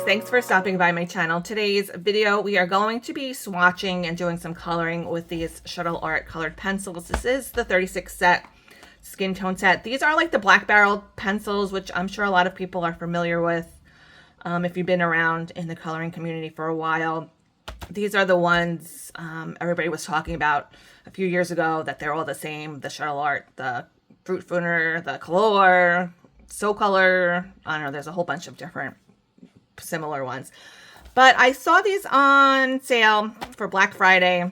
thanks for stopping by my channel. Today's video, we are going to be swatching and doing some coloring with these Shuttle Art colored pencils. This is the 36 set, Skintone set. These are like the black barrel pencils, which I'm sure a lot of people are familiar with if you've been around in the coloring community for a while. These are the ones everybody was talking about a few years ago, that they're all the same. The Shuttle Art, the Fruitfuner, the Color, So Color. I don't know, there's a whole bunch of different similar ones. But I saw these on sale for Black Friday.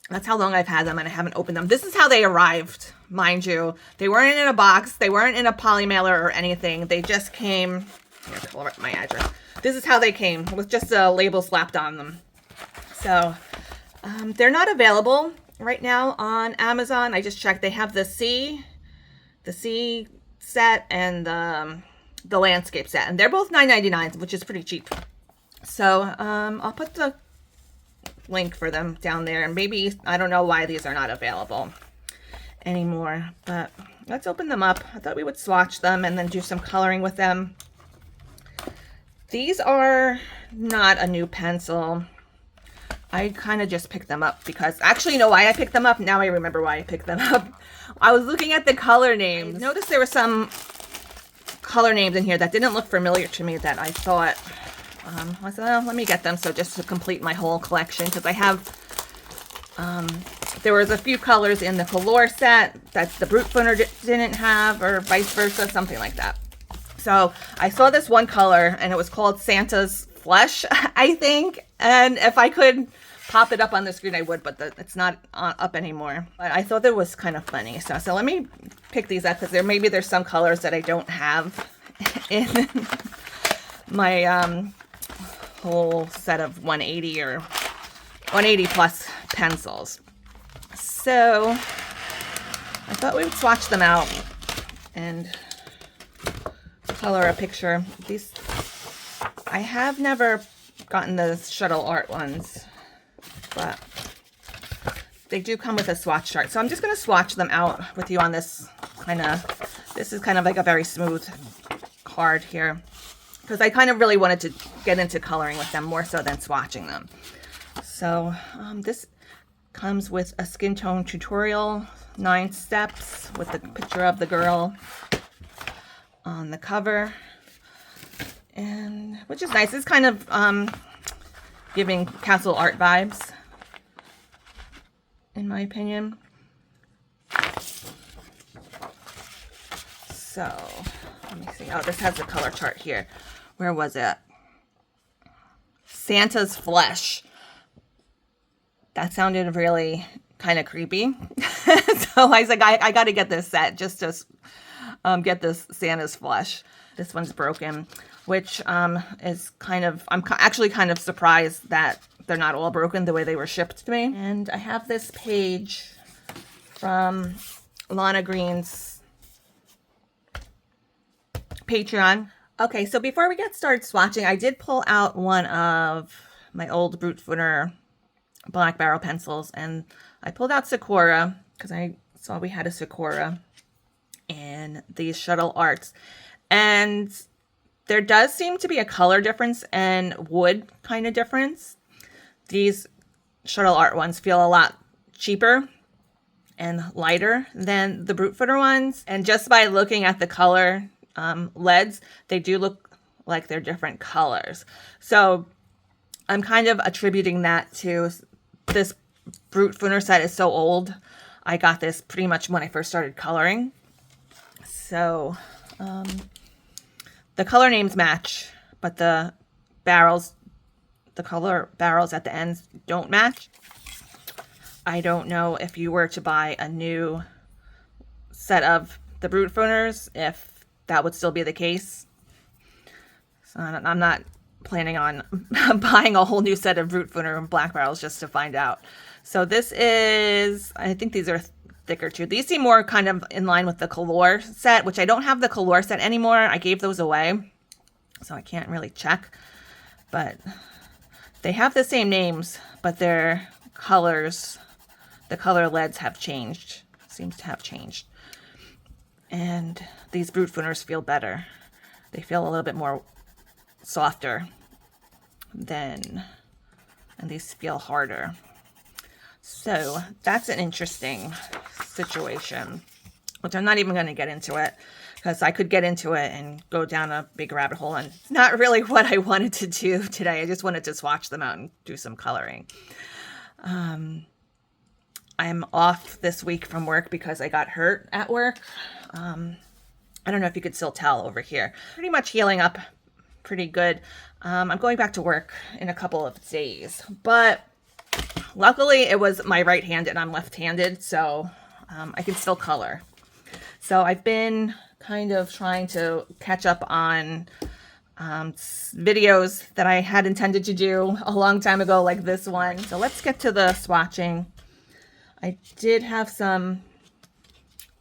That's how long I've had them, and I haven't opened them. This is how they arrived, mind you. They weren't in a box. They weren't in a poly mailer or anything. They just came... Here, pull up my address. This is how they came, with just a label slapped on them. So, they're not available right now on Amazon. I just checked. They have the C set and the landscape set, and they're both $9.99, which is pretty cheap. So I'll put the link for them down there, and maybe, I don't know why these are not available anymore, but let's open them up. I thought we would swatch them and then do some coloring with them. These are not a new pencil. I kind of just picked them up because, actually, you know why I picked them up? Now I remember why I picked them up. I was looking at the color names. I noticed there were some color names in here that didn't look familiar to me, that I thought, I said, oh, let me get them, so just to complete my whole collection, because I have, there was a few colors in the Color set that the Fruitfuner didn't have, or vice versa, something like that. So I saw this one color, and it was called Santa's Flesh, I think, and if I could pop it up on the screen, I would, but it's not up anymore. But I thought that was kind of funny, so let me pick these up, because maybe there's some colors that I don't have in my whole set of 180 or 180 plus pencils. So I thought we would swatch them out and color a picture. These, I have never gotten the Shuttle Art ones, but they do come with a swatch chart. So I'm just going to swatch them out with you on this this is kind of like a very smooth card here, because I kind of really wanted to get into coloring with them more so than swatching them. So this comes with a Skintone tutorial, 9 steps, with the picture of the girl on the cover, and which is nice. It's kind of giving castle art vibes, in my opinion. So let me see. Oh, this has the color chart here. Where was it? Santa's Flesh. That sounded really kind of creepy. So I was like, I got to get this set just to get this Santa's Flesh. This one's broken, which is kind of, I'm actually kind of surprised that they're not all broken the way they were shipped to me. And I have this page from Lana Green's Patreon. Okay, so before we get started swatching, I did pull out one of my old Fruitfuner black barrel pencils, and I pulled out Sakura because I saw we had a Sakura in these Shuttle Arts, and there does seem to be a color difference and wood kind of difference. These Shuttle Art ones feel a lot cheaper and lighter than the Fruitfuner ones, and just by looking at the color leads, they do look like they're different colors. So I'm kind of attributing that to this Fruitfuner set is so old. I got this pretty much when I first started coloring. So the color names match, but the barrels, the color barrels at the ends don't match. I don't know if you were to buy a new set of the Fruitfuners, if that would still be the case. So I'm not planning on buying a whole new set of Fruitfuner black barrels just to find out. So this is, I think these are thicker too. These seem more kind of in line with the Color set, which I don't have the Color set anymore. I gave those away, so I can't really check. But they have the same names, but their colors, the color leads have changed. Seems to have changed. And these Fruitfuners feel better. They feel a little bit more softer than, and these feel harder. So that's an interesting situation, which I'm not even going to get into it, because I could get into it and go down a big rabbit hole, and it's not really what I wanted to do today. I just wanted to swatch them out and do some coloring. I'm off this week from work because I got hurt at work. I don't know if you could still tell over here. Pretty much healing up pretty good. I'm going back to work in a couple of days, but luckily it was my right hand and I'm left-handed, so I can still color. So I've been kind of trying to catch up on videos that I had intended to do a long time ago, like this one. So let's get to the swatching. I did have some,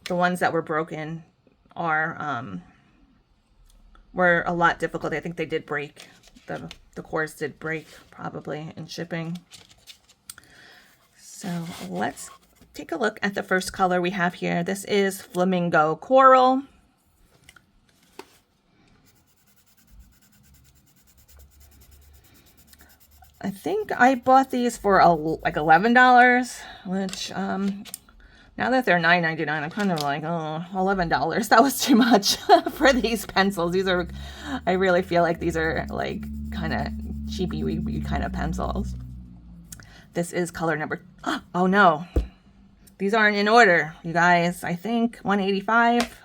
the ones that were broken were a lot difficult. I think they did break. The cores did break probably in shipping. So let's take a look at the first color we have here. This is Flamingo Coral. I think I bought these for like $11, which now that they're $9.99, I'm kind of like, oh, $11. That was too much for these pencils. These are, I really feel like these are like kind of cheapy-weepy kind of pencils. This is color number, oh no, these aren't in order, you guys. I think 185.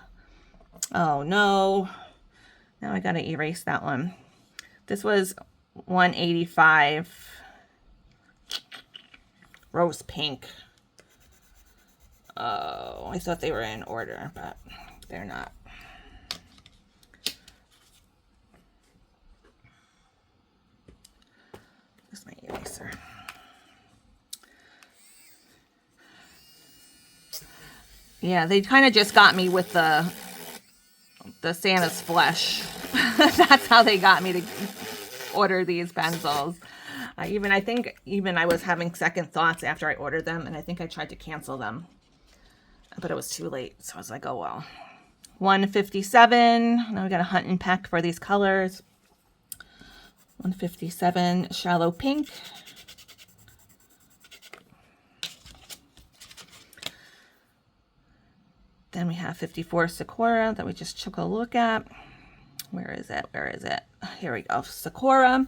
Oh no, now I gotta erase that one. This was 185 rose pink. Oh, I thought they were in order, but they're not. Where's my eraser? Yeah, they kind of just got me with the Santa's flesh. That's how they got me to order these pencils. I think I was having second thoughts after I ordered them, and I think I tried to cancel them, but it was too late. So I was like, oh well. 157. Now we got to hunt and peck for these colors. 157 shallow pink. Then we have 54 Sakura that we just took a look at. Where is it? Where is it? Here we go. Sakura.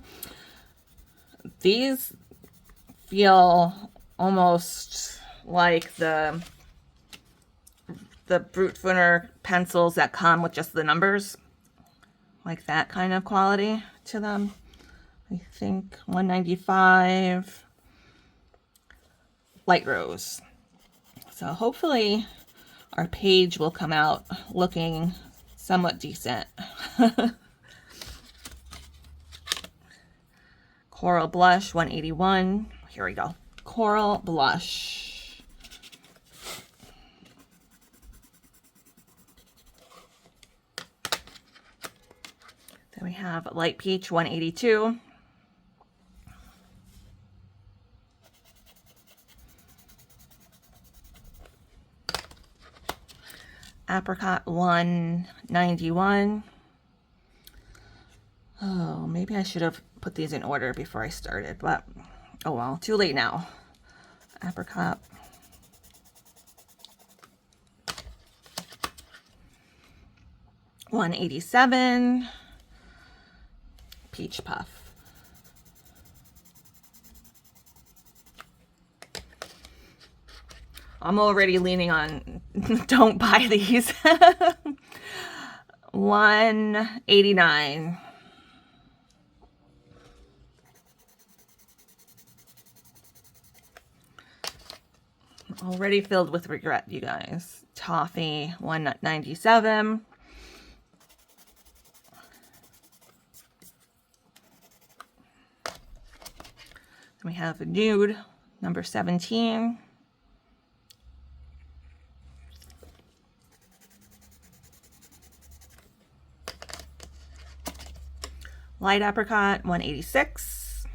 These feel almost like the Brute Funner pencils that come with just the numbers. Like that kind of quality to them. I think 195 light rose. So hopefully our page will come out looking somewhat decent. Coral blush 181. Here we go. Coral blush. Then we have light peach 182. Apricot 191. Oh, maybe I should have put these in order before I started, but oh well, too late now. Apricot. $187. Peach puff. I'm already leaning on don't buy these. 189. Already filled with regret, you guys. Toffee 197. We have nude number 17. Light apricot 186.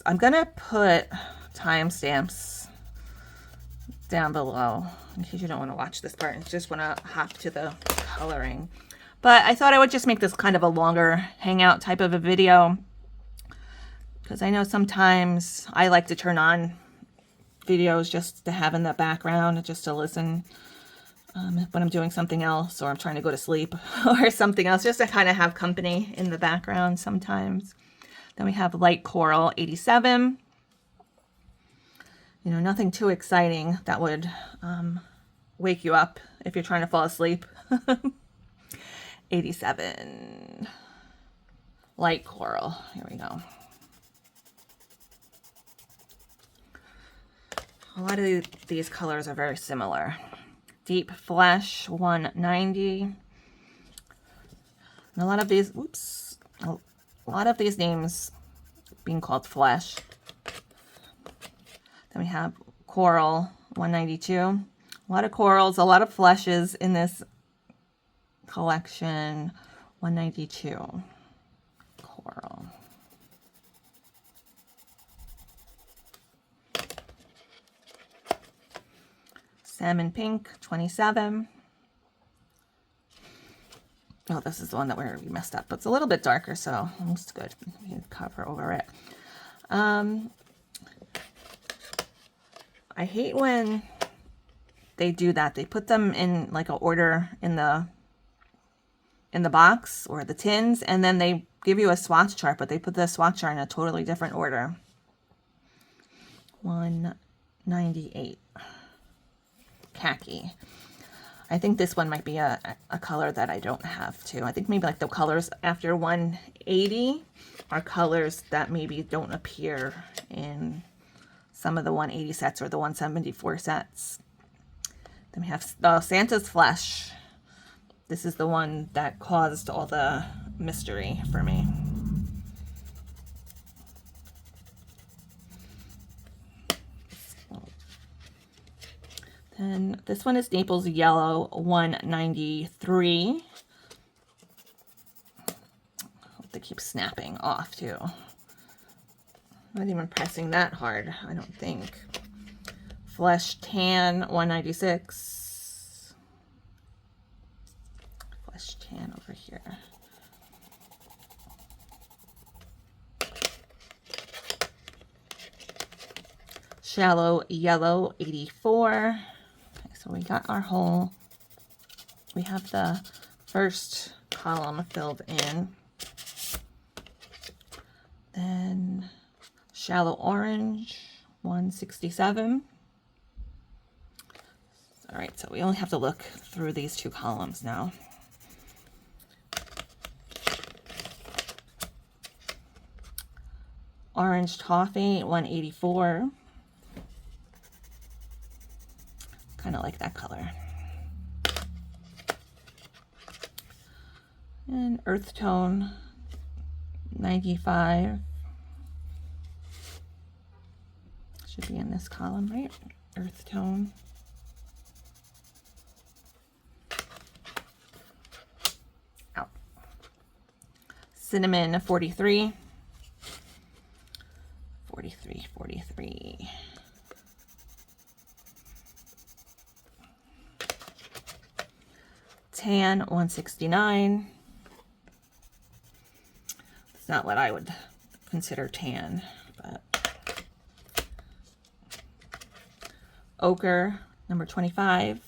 I'm gonna put timestamps down below in case you don't want to watch this part and just want to hop to the coloring. But I thought I would just make this kind of a longer hangout type of a video. because I know sometimes I like to turn on videos just to have in the background, just to listen when I'm doing something else, or I'm trying to go to sleep or something else, just to kind of have company in the background sometimes. Then we have Light Coral 87. You know, nothing too exciting that would wake you up if you're trying to fall asleep. 87. Light Coral. Here we go. A lot of these colors are very similar. Deep Flesh 190. And a lot of these, oops, a lot of these names being called Flesh. Then we have Coral 192. A lot of corals, a lot of fleshes in this collection. 192. Coral. Salmon Pink 27. Oh, this is the one that we messed up. But it's a little bit darker, so it's good. You can cover over it. I hate when they do that. They put them in like an order in the box or the tins, and then they give you a swatch chart, but they put the swatch chart in a totally different order. 198. Khaki. I think this one might be a color that I don't have too. I think maybe like the colors after 180 are colors that maybe don't appear in some of the 180 sets or the 174 sets. Then we have Santa's Flesh. This is the one that caused all the mystery for me. Then this one is Naples Yellow 193. They keep snapping off too. Not even pressing that hard, I don't think. Flesh Tan 196. Flesh Tan over here. Shallow Yellow 84. So we got our whole, we have the first column filled in. Then Shallow Orange, 167. All right, so we only have to look through these two columns now. Orange Toffee, 184. Kind of like that color. And Earth Tone 95. Should be in this column, right? Earth Tone. Out. Cinnamon 43. 43. Tan 169. It's not what I would consider tan, but Ochre number 25.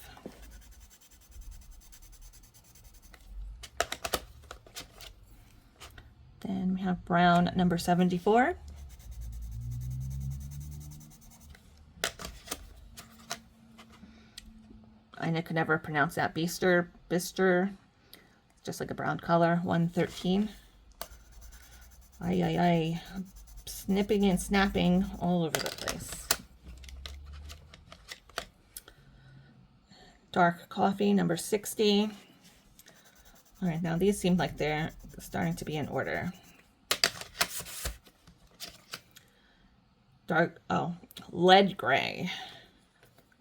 Then we have Brown number 74. I could never pronounce that. Bister, just like a brown color. 113. Ay. Snipping and snapping all over the place. Dark Coffee, number 60. All right, now these seem like they're starting to be in order. Lead Gray,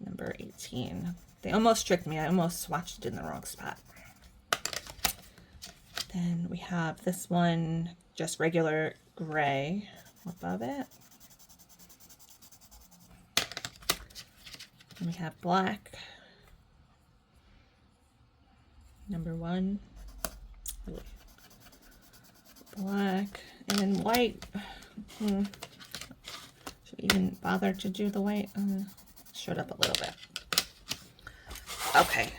number 18. They almost tricked me. I almost swatched it in the wrong spot. Then we have this one, just regular gray above it. And we have black, number 1. Black and white. Should we even bother to do the white? Showed up a little bit. Okay.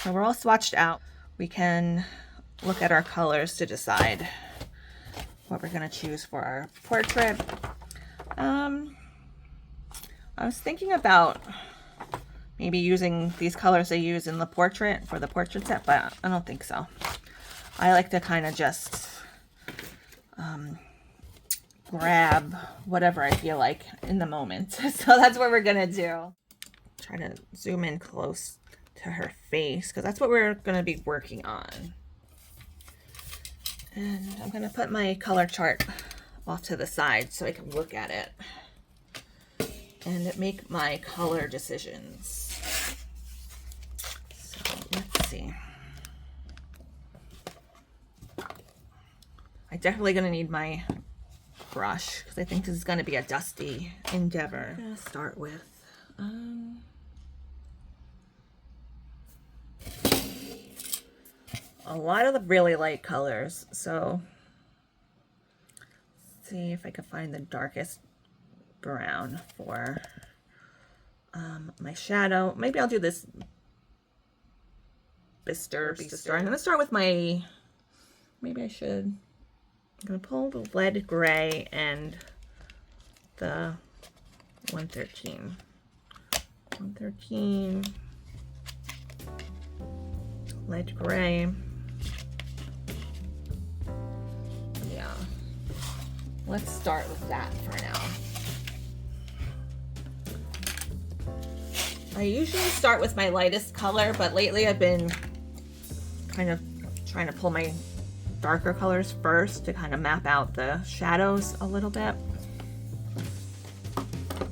So we're all swatched out. We can look at our colors to decide what we're going to choose for our portrait. I was thinking about maybe using these colors I use in the portrait for the portrait set, but I don't think so. I like to kind of just grab whatever I feel like in the moment. So that's what we're gonna do. Try to zoom in close to her face because that's what we're gonna be working on. And I'm gonna put my color chart off to the side so I can look at it and make my color decisions. So let's see. I'm definitely gonna need my brush because I think this is gonna be a dusty endeavor. I'm gonna start with a lot of the really light colors. So let's see if I can find the darkest brown for my shadow. Maybe I'll do this Bister. I'm gonna start with my, maybe I should, I'm gonna pull the lead gray and the 113. 113, lead gray. Yeah, let's start with that for now. I usually start with my lightest color, but lately I've been kind of trying to pull my darker colors first to kind of map out the shadows a little bit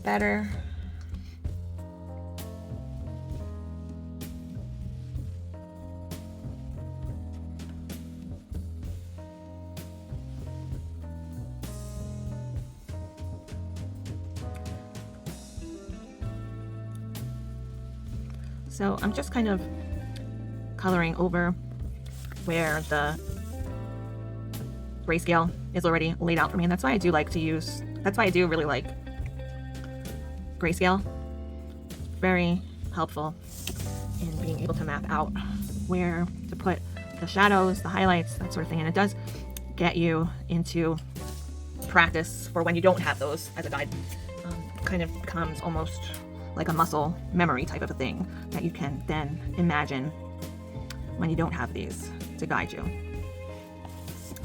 better. So I'm just kind of coloring over where the grayscale is already laid out for me, and that's why I do like to use, that's why I do really like grayscale. Very helpful in being able to map out where to put the shadows, the highlights, that sort of thing, and it does get you into practice for when you don't have those as a guide. It kind of becomes almost like a muscle memory type of a thing that you can then imagine when you don't have these to guide you.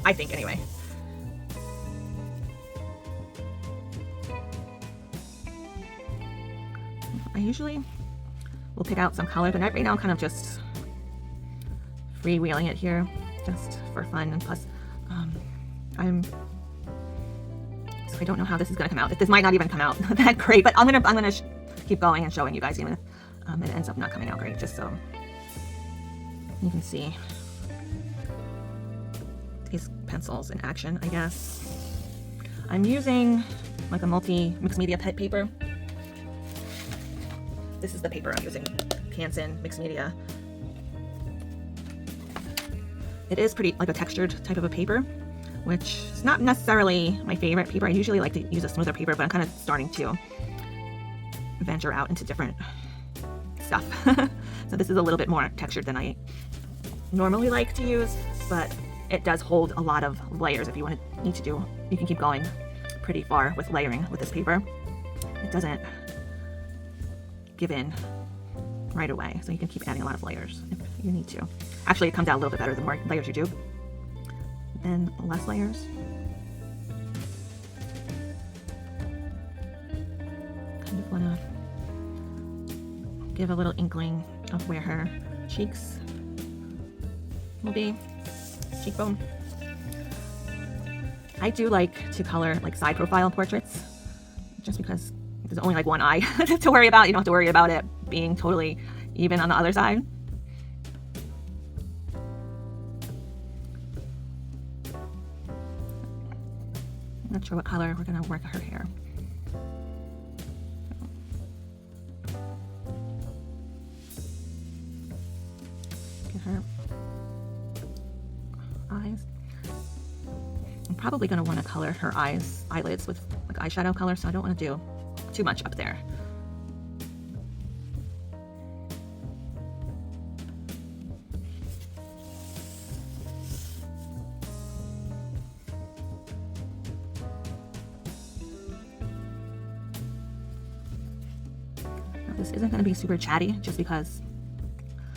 I think anyway. I usually will pick out some color, but right now I'm kind of just freewheeling it here just for fun, and plus so I don't know how this is going to come out. This might not even come out that great, but I'm gonna keep going and showing you guys even if it ends up not coming out great, just so you can see these pencils in action, I guess. I'm using like a mixed media pet paper. This is the paper I'm using, Canson mixed media. It is pretty like a textured type of a paper, which is not necessarily my favorite paper. I usually like to use a smoother paper, but I'm kind of starting to venture out into different stuff. So this is a little bit more textured than I normally like to use, but it does hold a lot of layers. If you need to do, you can keep going pretty far with layering with this paper. It doesn't give in right away, so you can keep adding a lot of layers if you need to. Actually, it comes out a little bit better the more layers you do than less layers. Kind of want to give a little inkling of where her cheeks will be, cheekbone. I do like to color like side profile portraits just because there's only like one eye to worry about. You don't have to worry about it being totally even on the other side. I'm not sure what color we're going to work her hair. Get her eyes. probably going to want to color her eyelids with like eyeshadow color, so I don't want to do too much up there. Now, this isn't going to be super chatty, just because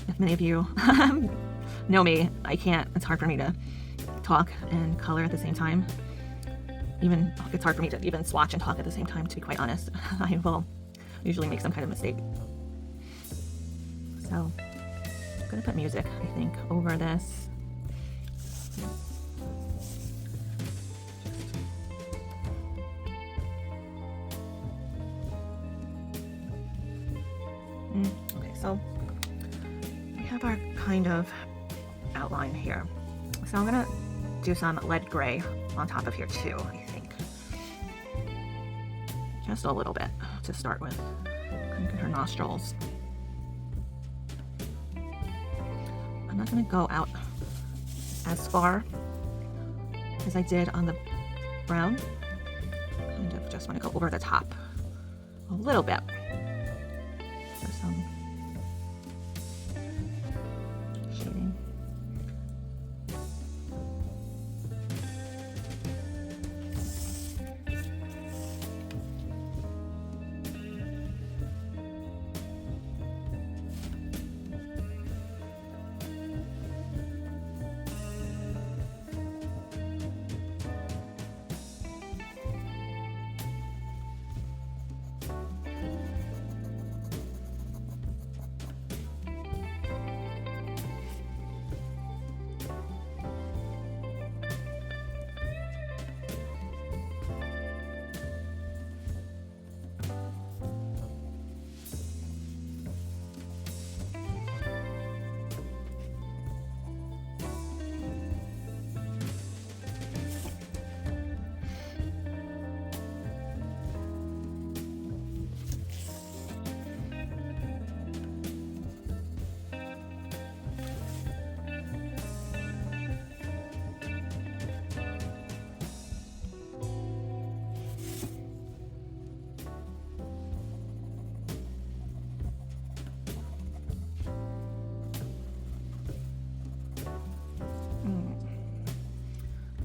if many of you know me, it's hard for me to talk and color at the same time. Even it's hard for me to even swatch and talk at the same time, to be quite honest. I will usually make some kind of mistake. So I'm gonna put music, I think, over this. Okay, so we have our kind of outline here. So I'm gonna do some lead gray on top of here too, I think. Just a little bit to start with. Look at her nostrils. I'm not gonna go out as far as I did on the brown. Kind of just wanna go over the top a little bit. For some shading.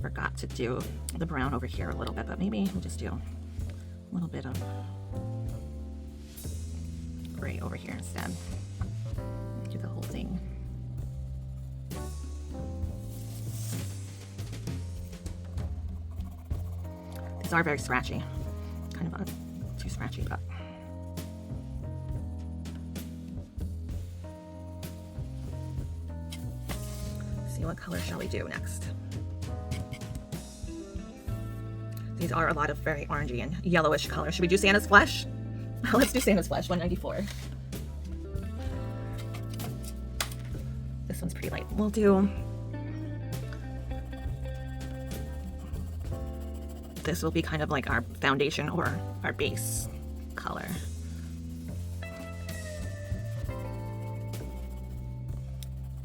Forgot to do the brown over here a little bit, but maybe we'll just do a little bit of gray over here instead. Do the whole thing. These are very scratchy, kind of too scratchy, but see, what color shall we do next? These are a lot of very orangey and yellowish colors. Should we do Santa's flesh? Let's do Santa's flesh, 194. This one's pretty light. We'll do, this will be kind of like our foundation or our base color.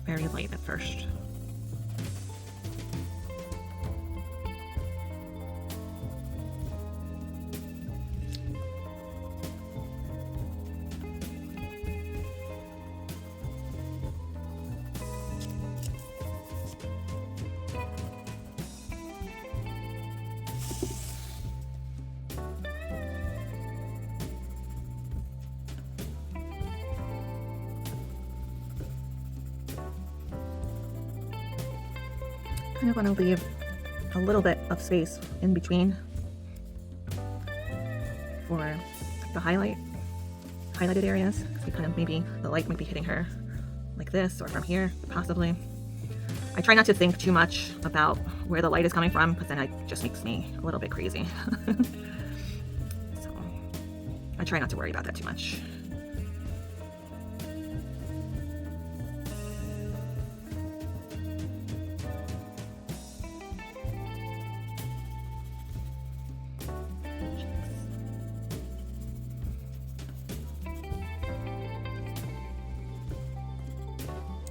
Very light at first. Kind of want to leave a little bit of space in between for the highlighted areas. So kind of maybe the light might be hitting her like this or from here, possibly. I try not to think too much about where the light is coming from, because then it just makes me a little bit crazy. So I try not to worry about that too much.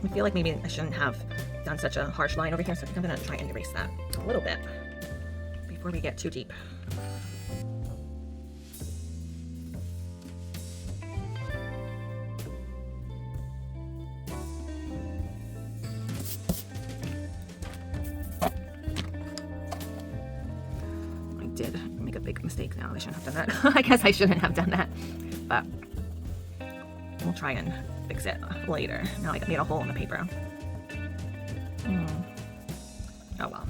I feel like maybe I shouldn't have done such a harsh line over here, so I think I'm gonna try and erase that a little bit. before we get too deep. I did make a big mistake now. I shouldn't have done that. I guess I shouldn't have done that, but we'll try and fix it later. Now I made a hole in the paper. Oh well.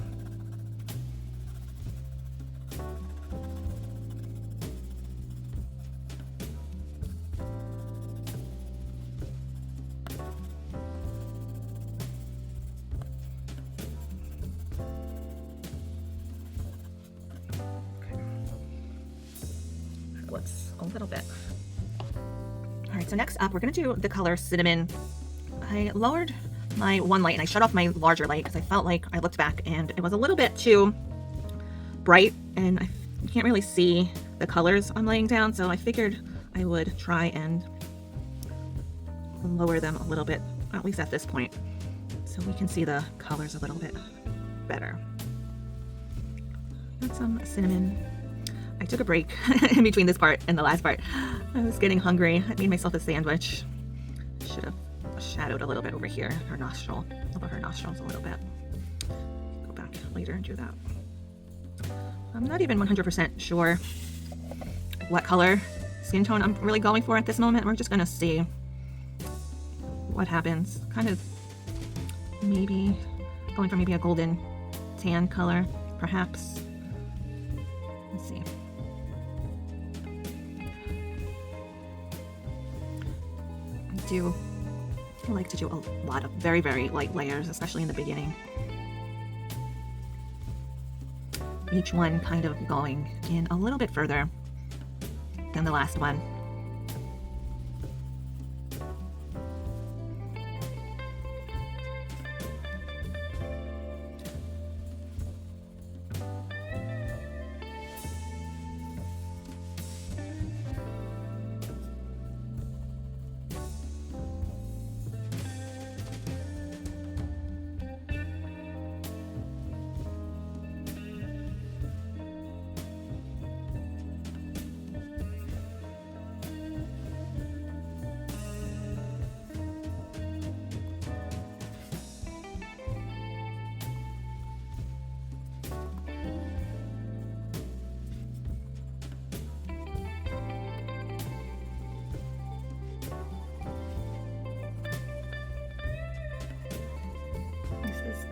Looks a little bit. All right, so next up we're gonna do the color Cinnamon. I lowered my one light and I shut off my larger light because I felt like I looked back and it was a little bit too bright and you can't really see the colors I'm laying down, so I figured I would try and lower them a little bit, at least at this point, so we can see the colors a little bit better. Got some cinnamon. I took a break in between this part and the last part. I was getting hungry. I made myself a sandwich. Should have shadowed a little bit over here, her nostril, over her nostrils a little bit. Go back later and do that. I'm not even 100% sure what color skin tone I'm really going for at this moment. We're just gonna see what happens. Kind of maybe going for maybe a golden tan color, perhaps. Let's see. I like to do a lot of very, very light layers, especially in the beginning. Each one kind of going in a little bit further than the last one.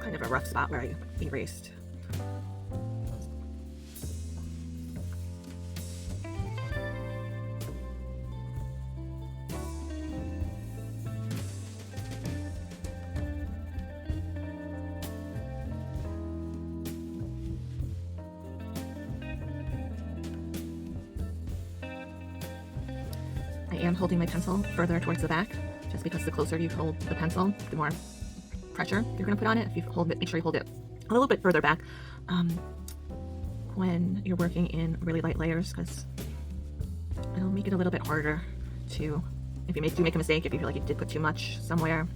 Kind of a rough spot where I erased. I am holding my pencil further towards the back, just because the closer you hold the pencil, the more pressure you're going to put on it. If you hold it, make sure you hold it a little bit further back when you're working in really light layers, because it'll make it a little bit harder to, if you do make a mistake, if you feel like you did put too much somewhere,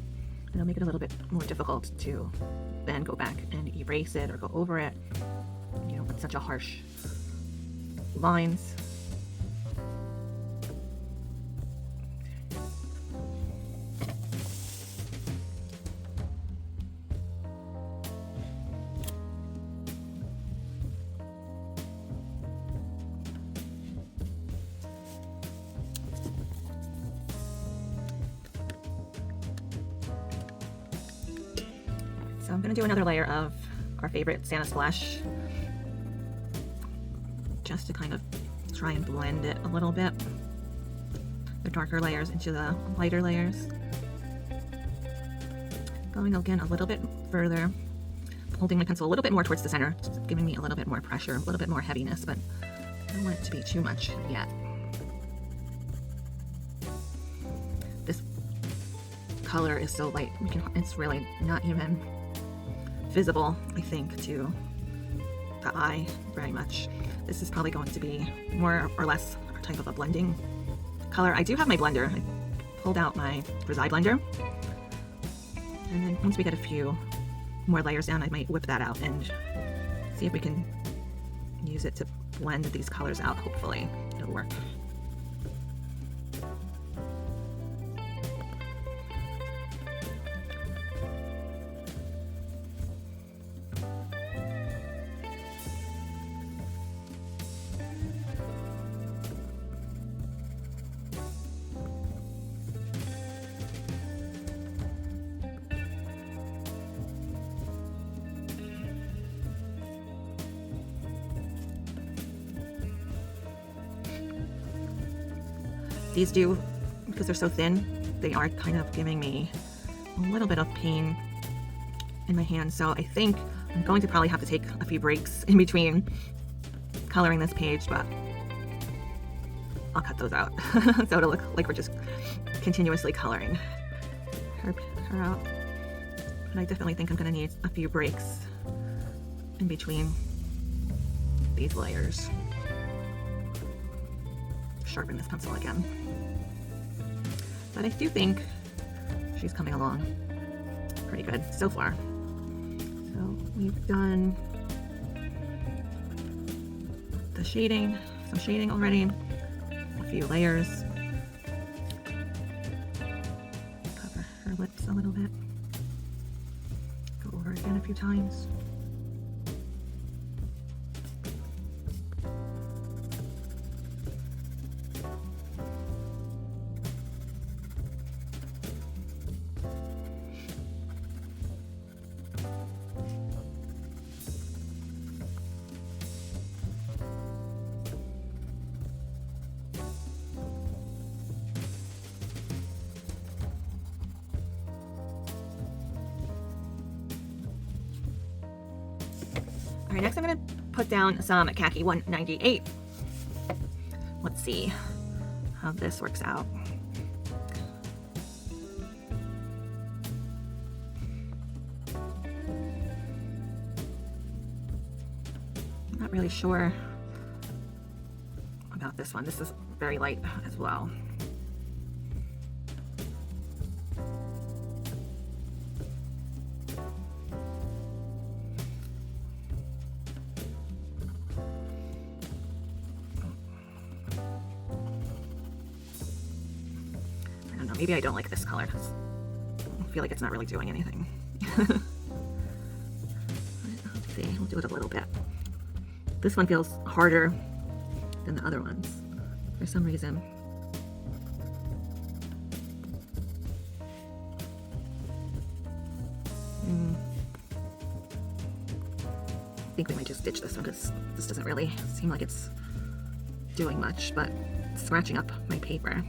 it'll make it a little bit more difficult to then go back and erase it or go over it, you know, with such a harsh lines. So I'm going to do another layer of our favorite Santa Splash, just to kind of try and blend it a little bit, the darker layers into the lighter layers. Going again a little bit further, holding my pencil a little bit more towards the center, just giving me a little bit more pressure, a little bit more heaviness, but I don't want it to be too much yet. This color is so light, it's really not even visible, I think, to the eye very much. This is probably going to be more or less a type of a blending color. I do have my blender. I pulled out my Eye blender, and then once we get a few more layers down, I might whip that out and see if we can use it to blend these colors out. Hopefully it'll work. These do, because they're so thin, they are kind of giving me a little bit of pain in my hand. So I think I'm going to probably have to take a few breaks in between coloring this page, but I'll cut those out. So it'll look like we're just continuously coloring her out. But I definitely think I'm gonna need a few breaks in between these layers. Sharpen this pencil again. But I do think she's coming along pretty good so far. So we've done the shading, some shading already, a few layers. Cover her lips a little bit. Go over again a few times. All right, next I'm gonna put down some khaki 198. Let's see how this works out. I'm not really sure about this one. This is very light as well. Maybe I don't like this color because I feel like it's not really doing anything. Let's see, we'll do it a little bit. This one feels harder than the other ones for some reason. I think we might just ditch this one because this doesn't really seem like it's doing much, but it's scratching up my paper.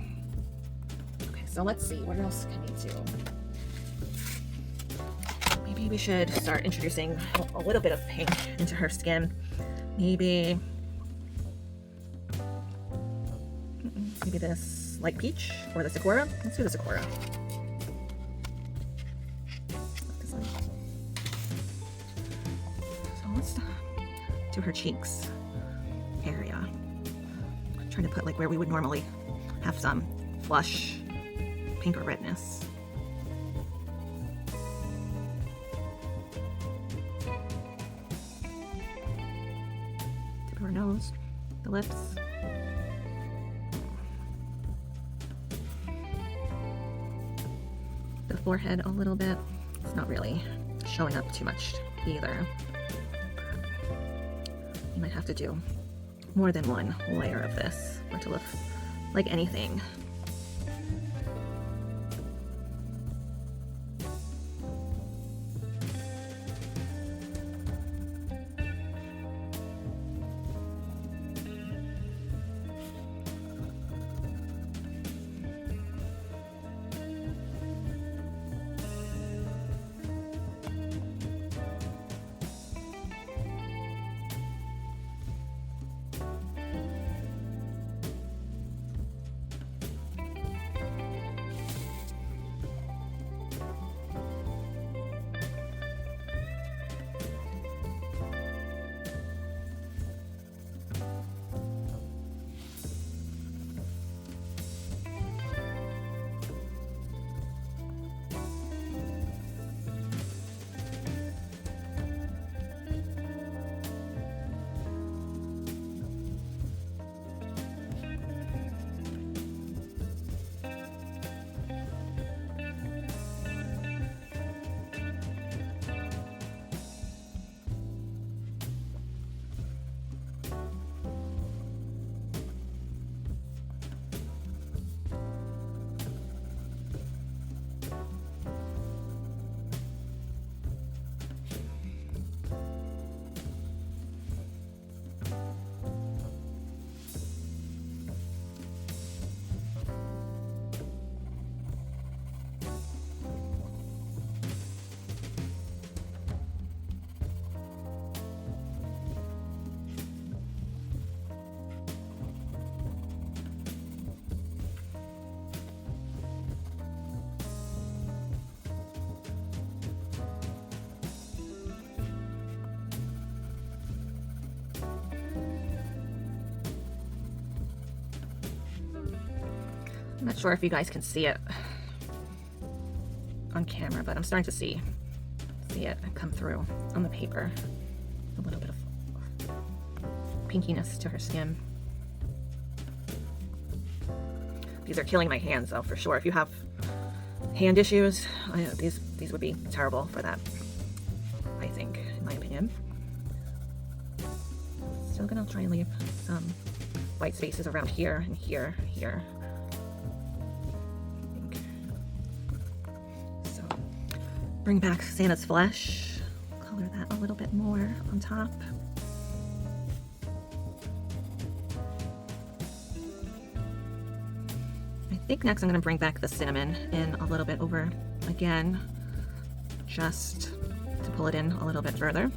So let's see, what else can we do? Maybe we should start introducing a little bit of pink into her skin. Maybe this light peach or the Sakura. Let's do the Sakura. So let's do her cheeks area. I'm trying to put like where we would normally have some flush pink or redness. Tip of her nose, the lips. The forehead a little bit. It's not really showing up too much either. You might have to do more than one layer of this for it to look like anything. I'm not sure if you guys can see it on camera, but I'm starting to see it come through on the paper. A little bit of pinkiness to her skin. These are killing my hands though, for sure. If you have hand issues, these would be terrible for that, I think, in my opinion. Still gonna try and leave some white spaces around here and here. So bring back Santa's flesh, color that a little bit more on top. I think next I'm going to bring back the cinnamon in a little bit over again, just to pull it in a little bit further.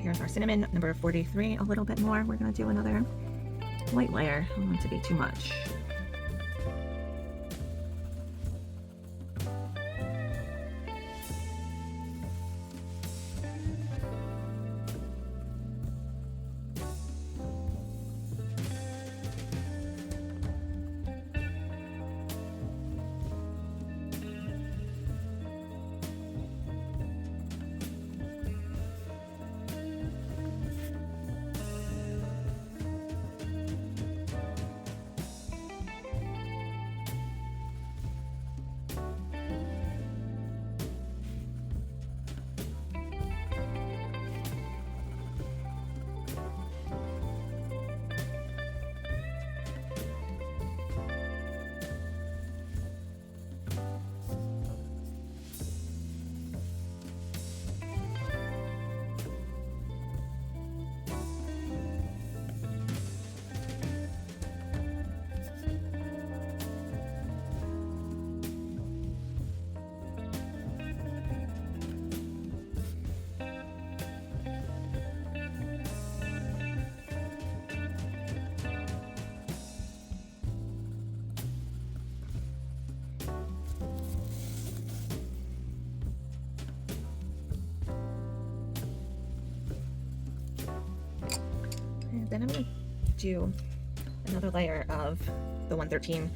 Here's our cinnamon, number 43, a little bit more. We're going to do another light layer. I don't want it to be too much. And then I'm going to do another layer of the 113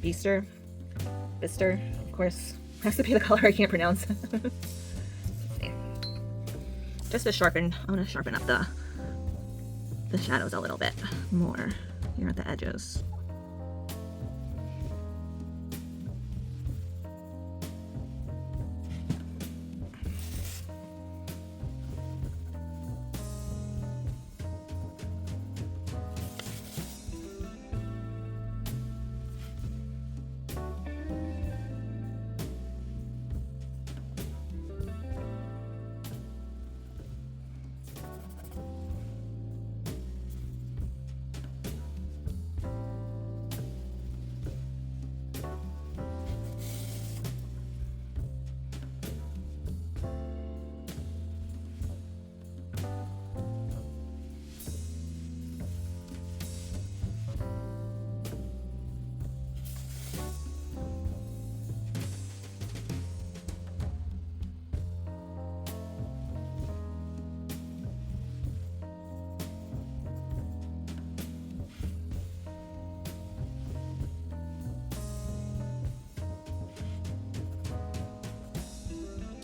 Bister, of course, has to be the color I can't pronounce. Just to sharpen, I'm going to sharpen up the shadows a little bit more here at the edges.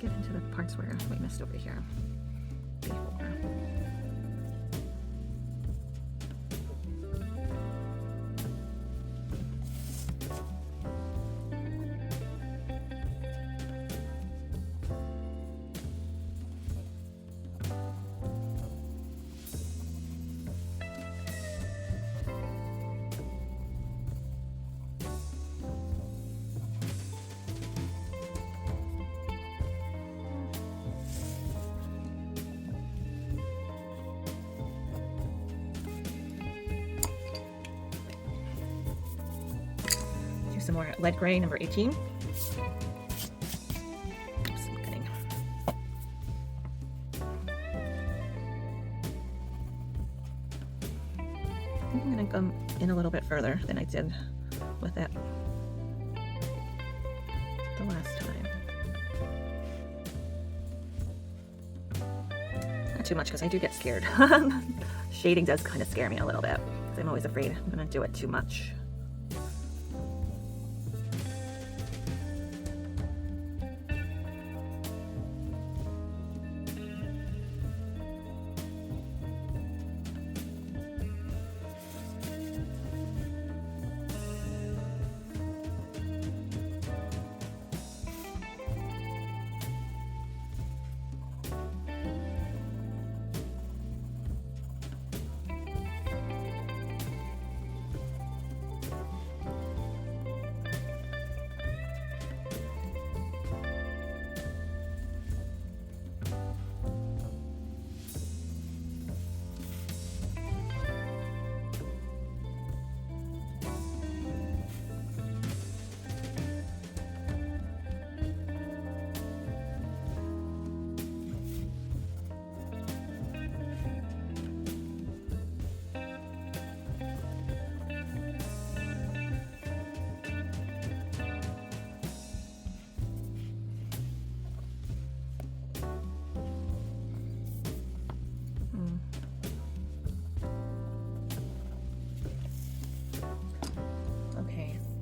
Get into the parts where we missed over here before. more lead gray, number 18. Oops, I'm getting... I'm gonna come in a little bit further than I did with it the last time. Not too much, because I do get scared. Shading does kind of scare me a little bit, because I'm always afraid I'm gonna do it too much.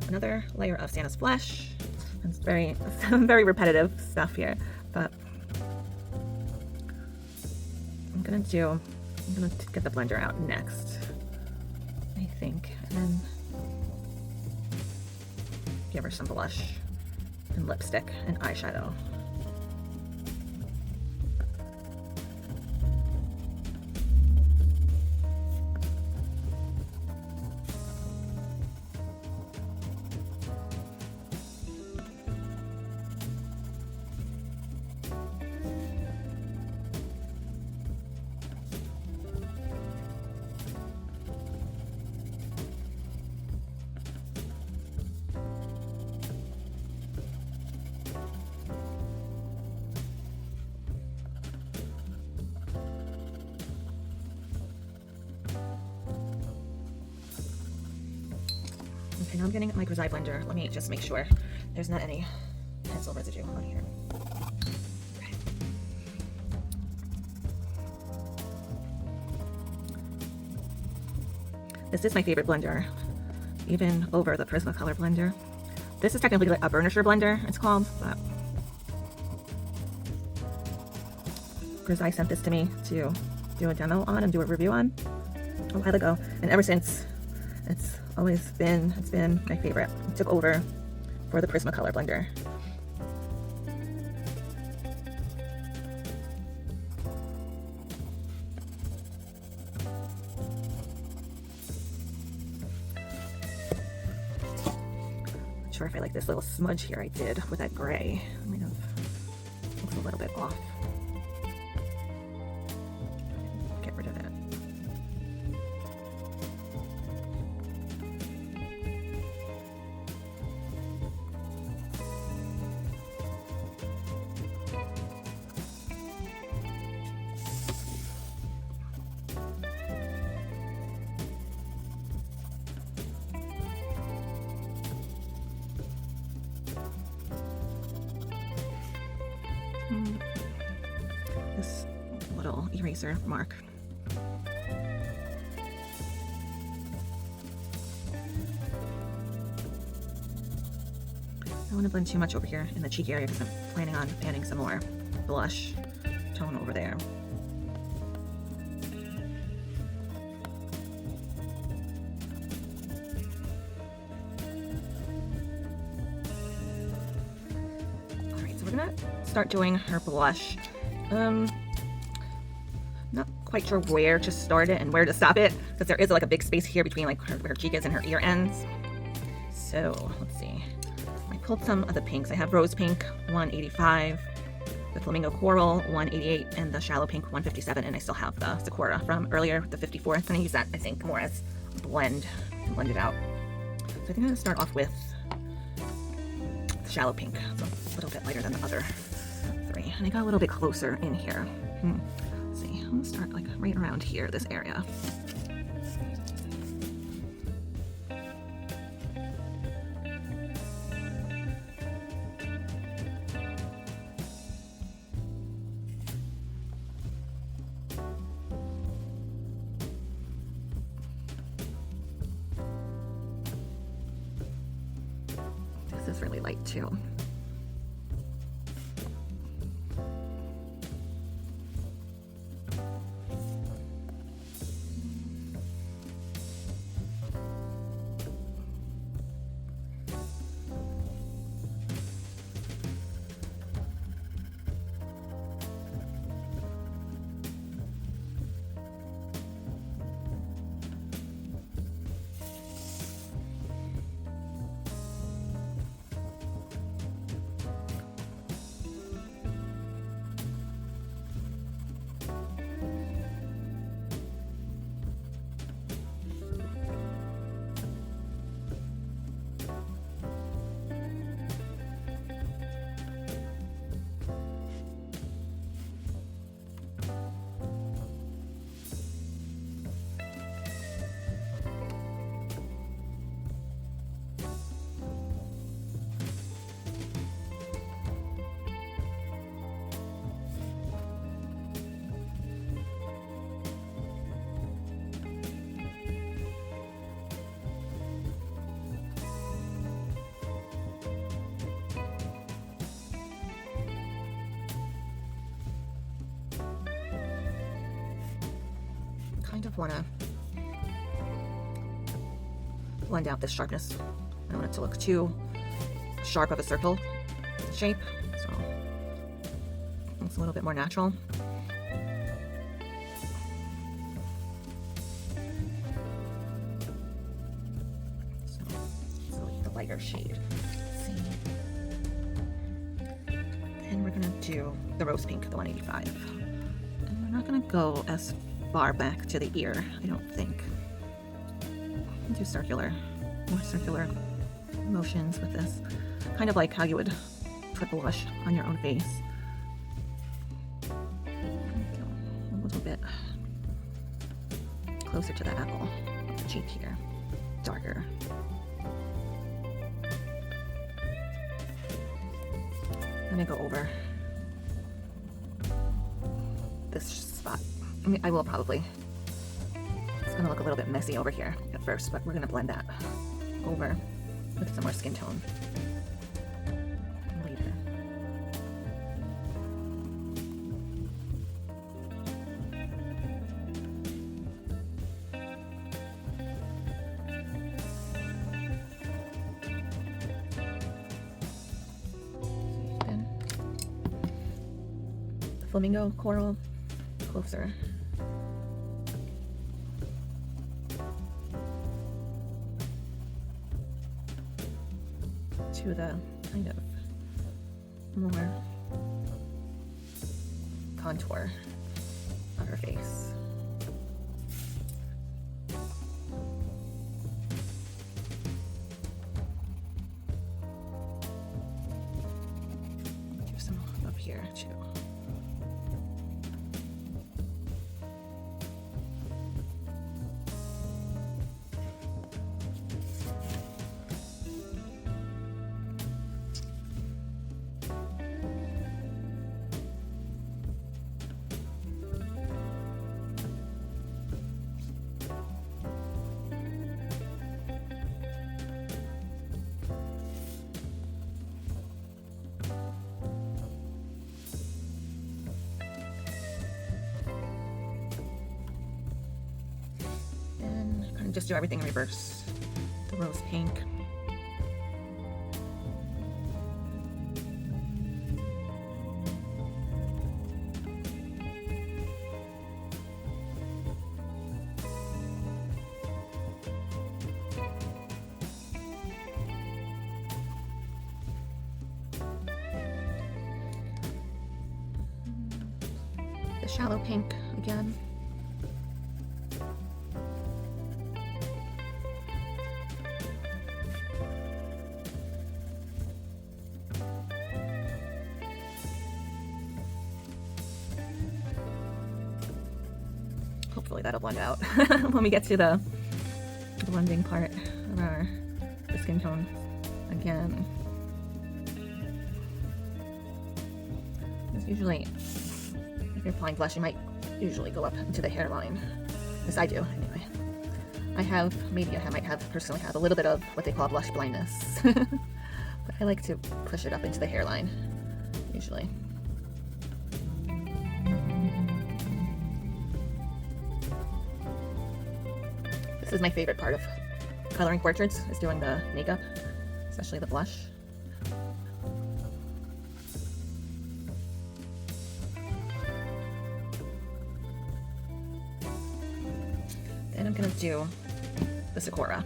Another layer of Santa's flesh. It's very repetitive stuff here, but I'm gonna get the blender out next, I think, and then give her some blush and lipstick and eyeshadow. Okay, now I'm getting my Grisaille blender. Let me just make sure there's not any pencil residue on here. Okay. This is my favorite blender, even over the Prismacolor blender. This is technically like a burnisher blender, it's called, but Grisaille sent this to me to do a demo on and do a review on a while ago, and ever since it's been my favorite. It took over for the Prismacolor blender. Not sure if I like this little smudge here I did with that gray. It might have looks a little bit off. Get rid of that. This little eraser mark. I don't want to blend too much over here in the cheek area because I'm planning on adding some more blush tone over there. Alright, so we're gonna start doing her blush. Not quite sure where to start it and where to stop it, because there is like a big space here between like where her cheek is and her ear ends. So let's see. I pulled some of the pinks. I have Rose Pink 185, the Flamingo Coral 188, and the Shallow Pink 157, and I still have the Sakura from earlier, the 54. I'm gonna use that, I think, more as a blend and blend it out. So I think I'm gonna start off with shallow pink. So a little bit lighter than the other 3. And I got a little bit closer in here. Let's see, I'm gonna start like right around here, this area. This is really light too. Kind of want to blend out this sharpness. I don't want it to look too sharp of a circle shape, so it's a little bit more natural. So it's like the lighter shade. Let's see. And we're gonna do the rose pink, the 185. And we're not gonna go as far back to the ear, I don't think. Do more circular motions with this. Kind of like how you would put blush on your own face. A little bit closer to the apple of the cheek here. Darker. I'm gonna go over this spot. I mean, I will probably, it's gonna look a little bit messy over here at first, but we're gonna blend that over with some more skin tone later. Then the flamingo coral closer. To the kind of more contour on her face. Do some up here too. Just do everything in reverse. The rose pink. The shallow pink again. hopefully that'll blend out when we get to the blending part of the skin tone again. Because usually, if you're applying blush, you might usually go up into the hairline. Yes, I do, anyway. Maybe I might personally have a little bit of what they call blush blindness. But I like to push it up into the hairline, usually. This is my favorite part of coloring portraits, is doing the makeup, especially the blush. Then I'm going to do the Sakura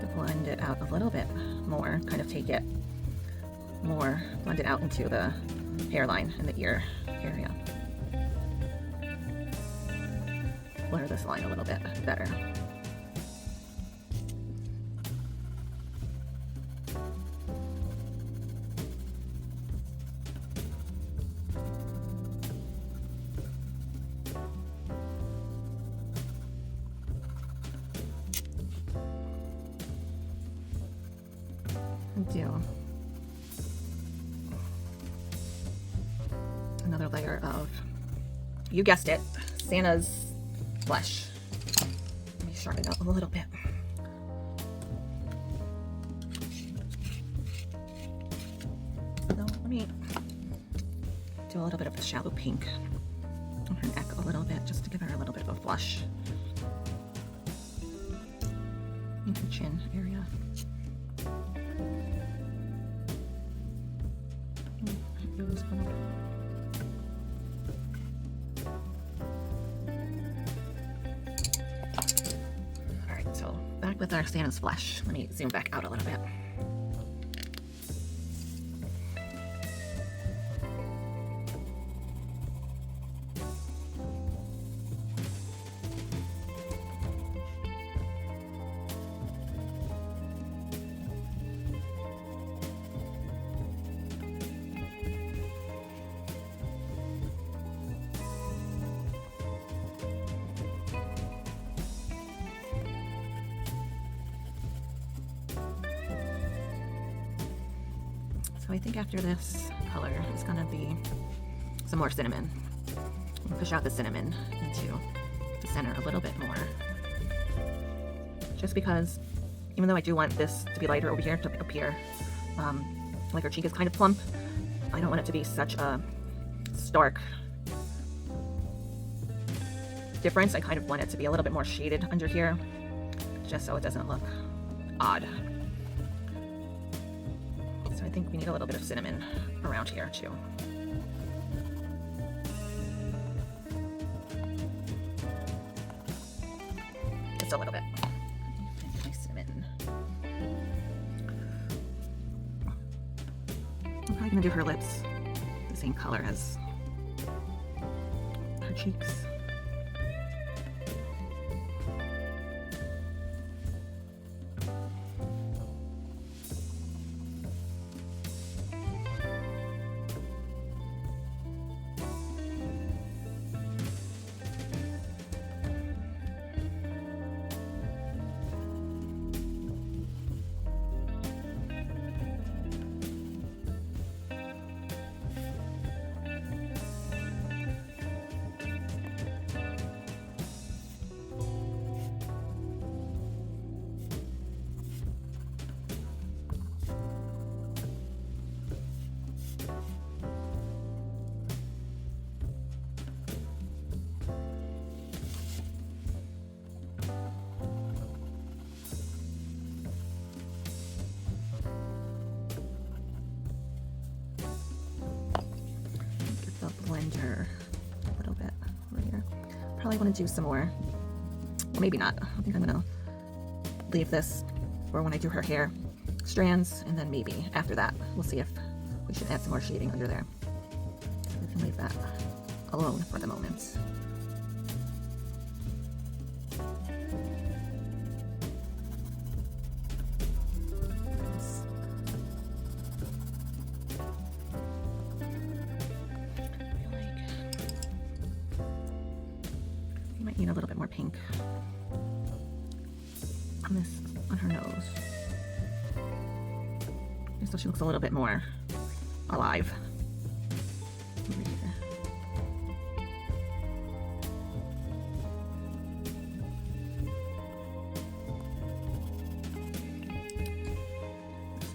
to blend it out a little bit more, kind of take it more, blend it out into the hairline and the ear area. Blur this line a little bit better. Do another layer of, you guessed it, Santa's blush. Let me sharpen it up a little bit. So let me do a little bit of the shallow pink on her neck a little bit, just to give her a little bit of a blush. In her chin area. Alright, so back with our Santa's blush. Let me zoom back out a little bit. So I think after this color is going to be some more cinnamon. Push out the cinnamon into the center a little bit more. Just because, even though I do want this to be lighter over here, to appear like her cheek is kind of plump, I don't want it to be such a stark difference. I kind of want it to be a little bit more shaded under here, just so it doesn't look odd. So I think we need a little bit of cinnamon around here too. Just a little bit. Nice cinnamon. I'm probably gonna do her lips the same color as her cheeks. Blender a little bit over here. Probably want to do some more. Well, maybe not. I think I'm gonna leave this for when I do her hair strands, and then maybe after that we'll see if we should add some more shading under there. We can leave that alone for the moment. need a little bit more pink on this, on her nose. Just so she looks a little bit more alive. Over here.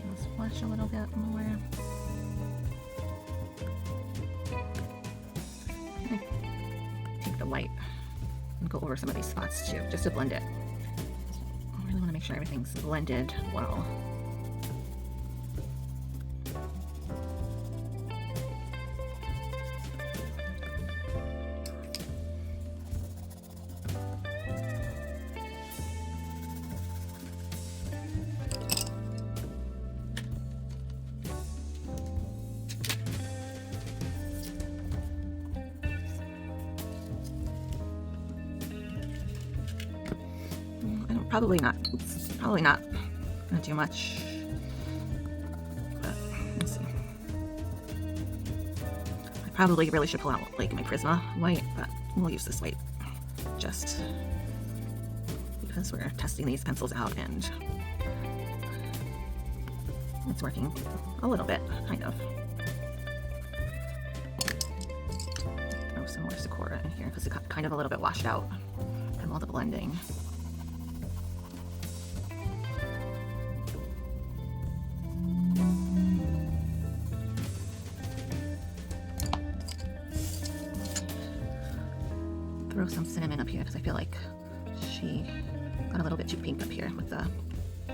Let's flush a little bit more. Take the white and go over some of these spots too, just to blend it. I really want to make sure everything's blended well. Probably not gonna do much, but let's see. I probably really should pull out like my Prisma white, but we'll use this white just because we're testing these pencils out and it's working a little bit, kind of. Throw some more Sakura in here because it got kind of a little bit washed out from all the blending. Throw some cinnamon up here because I feel like she got a little bit too pink up here with the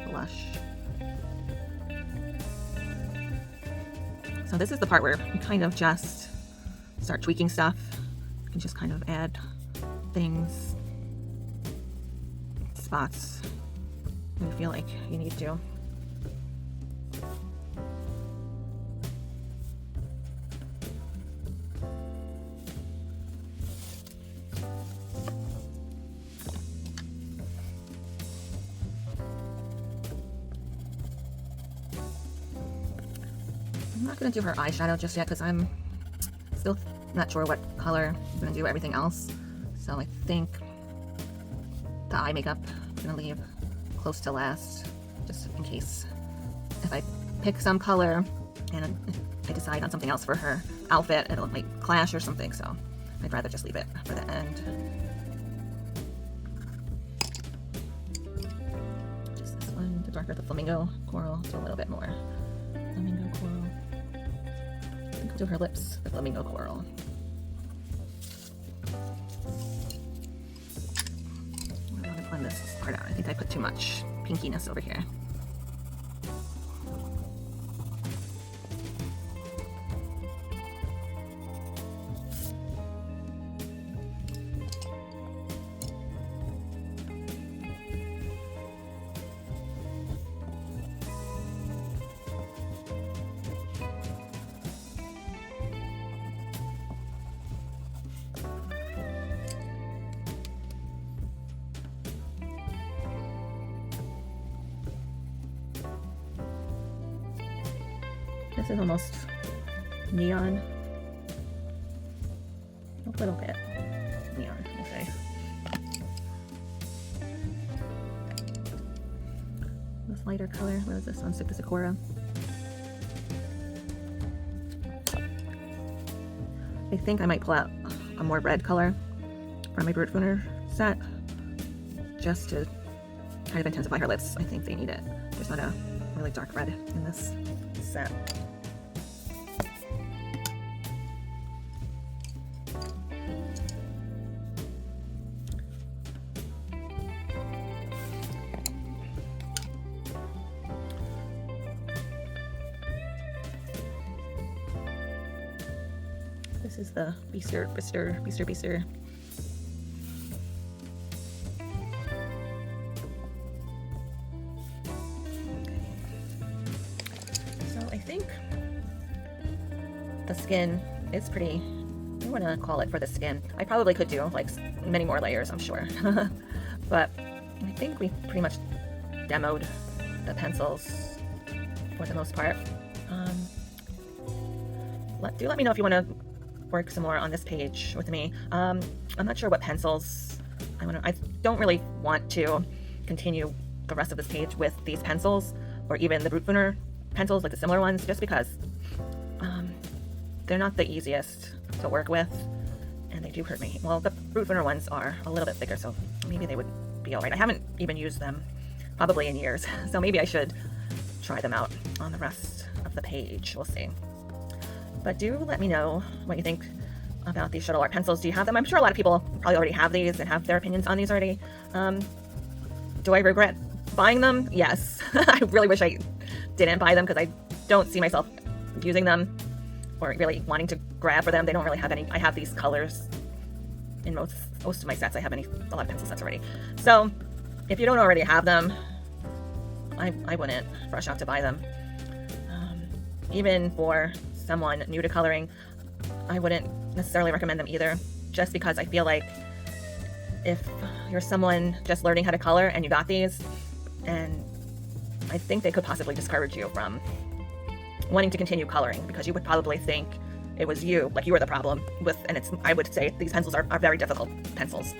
blush. So this is the part where you kind of just start tweaking stuff. You can just kind of add things, spots when you feel like you need to. I'm not going to do her eyeshadow just yet because I'm still not sure what color I'm going to do everything else. So I think the eye makeup I'm going to leave close to last, just in case if I pick some color and I decide on something else for her outfit, it'll like clash or something. So I'd rather just leave it for the end. Just this one, the darker the flamingo coral, do a little bit more flamingo coral. Do her lips with flamingo coral. I want to blend this part out. I think I put too much pinkiness over here. This is almost neon. A little bit neon, we'll say. This lighter color, what is this one? Stick to Sakura. I think I might pull out a more red color from my Brute Toner set just to kind of intensify her lips. I think they need it. There's not a really dark red in this set. This is the Beaster. So I think the skin is pretty, I want to call it for the skin. I probably could do like many more layers, I'm sure. But I think we pretty much demoed the pencils for the most part. Do let me know if you want to work some more on this page with me. I'm not sure what pencils I don't really want to continue the rest of this page with these pencils, or even the Brute Thinner pencils, like the similar ones, just because they're not the easiest to work with, and they do hurt me. Well, the Brute Thinner ones are a little bit thicker, so maybe they would be all right. I haven't even used them probably in years, so maybe I should try them out on the rest of the page. We'll see. But do let me know what you think about these Shuttle art pencils. Do you have them? I'm sure a lot of people probably already have these and have their opinions on these already. Do I regret buying them? Yes. I really wish I didn't buy them, because I don't see myself using them or really wanting to grab for them. They don't really have any. I have these colors in most of my sets. I have a lot of pencil sets already. So if you don't already have them, I wouldn't rush out to buy them. Even for someone new to coloring, I wouldn't necessarily recommend them either, just because I feel like if you're someone just learning how to color and you got these, and I think they could possibly discourage you from wanting to continue coloring, because you would probably think it was you, like you were the problem with, and I would say these pencils are very difficult pencils.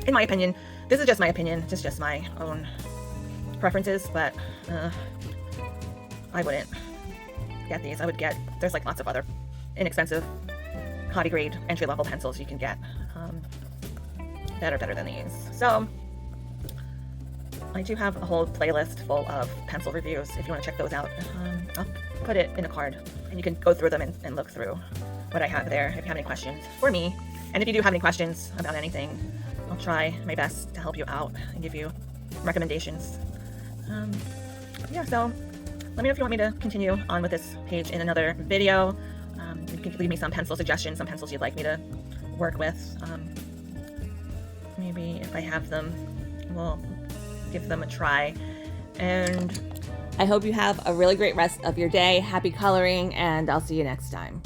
In my opinion, this is just my opinion, this is just my own preferences, but I wouldn't get these. I would get, there's like lots of other inexpensive hobby grade entry-level pencils you can get that are better than these. So I do have a whole playlist full of pencil reviews if you want to check those out. I'll put it in a card, and you can go through them and look through what I have there if you have any questions for me. And if you do have any questions about anything, I'll try my best to help you out and give you recommendations. Yeah, so let me know if you want me to continue on with this page in another video. You can leave me some pencil suggestions, some pencils you'd like me to work with. Maybe if I have them, we'll give them a try. And I hope you have a really great rest of your day. Happy coloring, and I'll see you next time.